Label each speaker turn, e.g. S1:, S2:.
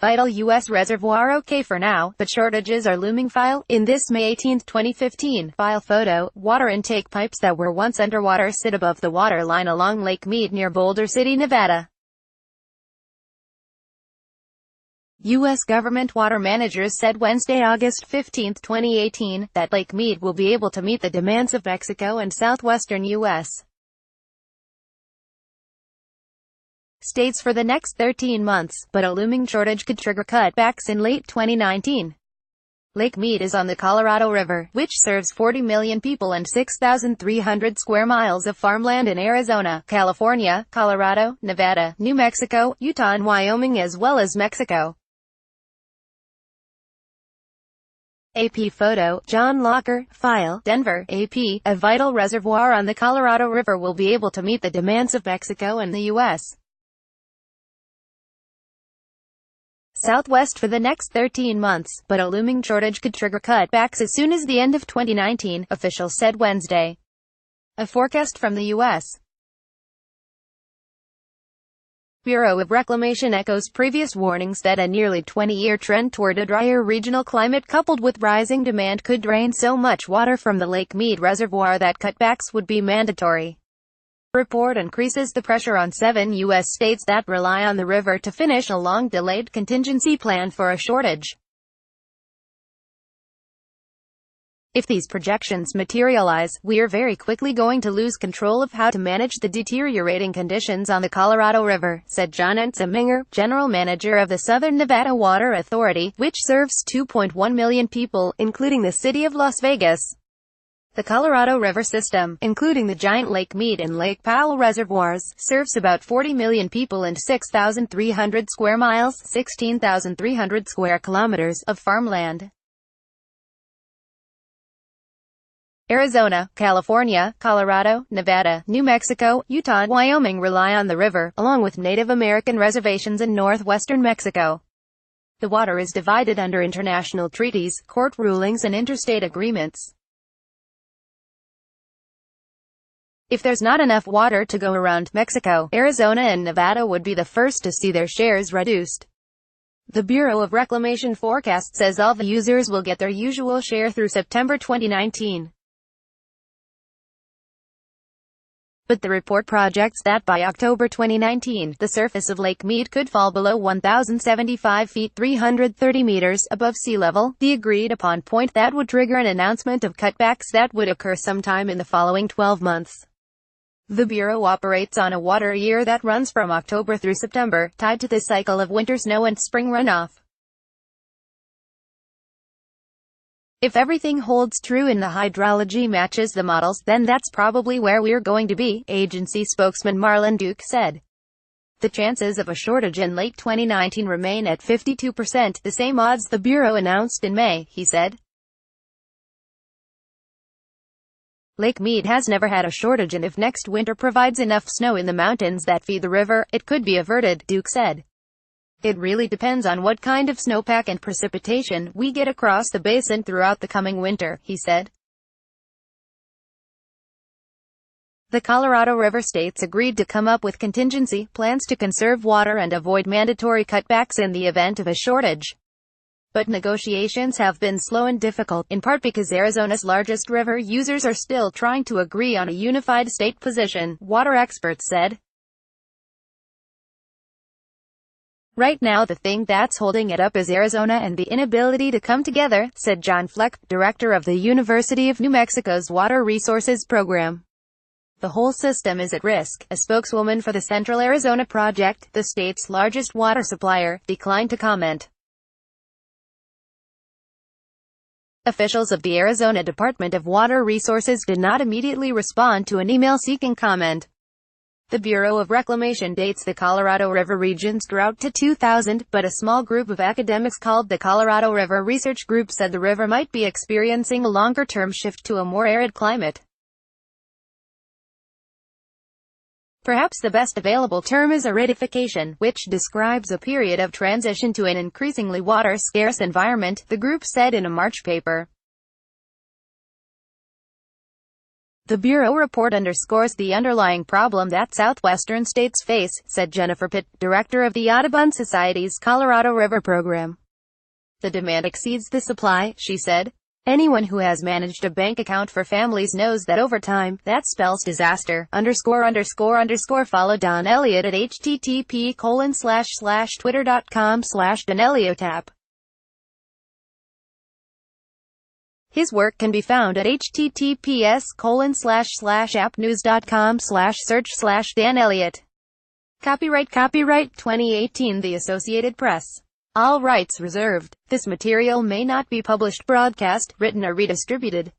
S1: vital U.S. reservoir okay for now, but shortages are looming. File. In this May 18, 2015, file photo, water intake pipes that were once underwater sit above the water line along Lake Mead near Boulder City, Nevada. U.S. government water managers said Wednesday, August 15, 2018, that Lake Mead will be able to meet the demands of Mexico and southwestern U.S. states for the next 13 months, but a looming shortage could trigger cutbacks in late 2019. Lake Mead is on the Colorado River, which serves 40 million people and 6,300 square miles of farmland in Arizona, California, Colorado, Nevada, New Mexico, Utah and Wyoming, as well as Mexico. AP photo, John Locker, file, Denver, AP, a vital reservoir on the Colorado River will be able to meet the demands of Mexico and the U.S. Southwest for the next 13 months, but a looming shortage could trigger cutbacks as soon as the end of 2019, officials said Wednesday. A forecast from the U.S. Bureau of Reclamation echoes previous warnings that a nearly 20-year trend toward a drier regional climate coupled with rising demand could drain so much water from the Lake Mead reservoir that cutbacks would be mandatory. The report increases the pressure on 7 U.S. states that rely on the river to finish a long-delayed contingency plan for a shortage. If these projections materialize, we are very quickly going to lose control of how to manage the deteriorating conditions on the Colorado River, said John Entzeminger, general manager of the Southern Nevada Water Authority, which serves 2.1 million people, including the city of Las Vegas. The Colorado River system, including the giant Lake Mead and Lake Powell reservoirs, serves about 40 million people and 6,300 square miles, 16,300 square kilometers, of farmland. Arizona, California, Colorado, Nevada, New Mexico, Utah and Wyoming rely on the river, along with Native American reservations in northwestern Mexico. The water is divided under international treaties, court rulings and interstate agreements. If there's not enough water to go around, Mexico, Arizona and Nevada would be the first to see their shares reduced. The Bureau of Reclamation forecast says all the users will get their usual share through September 2019. But the report projects that by October 2019, the surface of Lake Mead could fall below 1,075 feet 330 meters above sea level, the agreed-upon point that would trigger an announcement of cutbacks that would occur sometime in the following 12 months. The Bureau operates on a water year that runs from October through September, tied to the cycle of winter snow and spring runoff. If everything holds true and the hydrology matches the models, then that's probably where we're going to be, agency spokesman Marlon Duke said. The chances of a shortage in late 2019 remain at 52%, the same odds the Bureau announced in May, he said. Lake Mead has never had a shortage, and if next winter provides enough snow in the mountains that feed the river, it could be averted, Duke said. It really depends on what kind of snowpack and precipitation we get across the basin throughout the coming winter, he said. The Colorado River states agreed to come up with contingency plans to conserve water and avoid mandatory cutbacks in the event of a shortage. But negotiations have been slow and difficult, in part because Arizona's largest river users are still trying to agree on a unified state position, water experts said. Right now the thing that's holding it up is Arizona and the inability to come together, said John Fleck, director of the University of New Mexico's Water Resources Program. The whole system is at risk. A spokeswoman for the Central Arizona Project, the state's largest water supplier, declined to comment. Officials of the Arizona Department of Water Resources did not immediately respond to an email seeking comment. The Bureau of Reclamation dates the Colorado River region's drought to 2000, but a small group of academics called the Colorado River Research Group said the river might be experiencing a longer-term shift to a more arid climate. Perhaps the best available term is aridification, which describes a period of transition to an increasingly water-scarce environment, the group said in a March paper. The Bureau report underscores the underlying problem that southwestern states face, said Jennifer Pitt, director of the Audubon Society's Colorado River program. The demand exceeds the supply, she said. Anyone who has managed a bank account for families knows that over time, that spells disaster, ____. Follow Don Elliott at http://twitter.com/DonElliottApp. His work can be found at https://appnews.com/search/Dan Elliott. Copyright 2018 The Associated Press. All rights reserved. This material may not be published, broadcast, written or redistributed.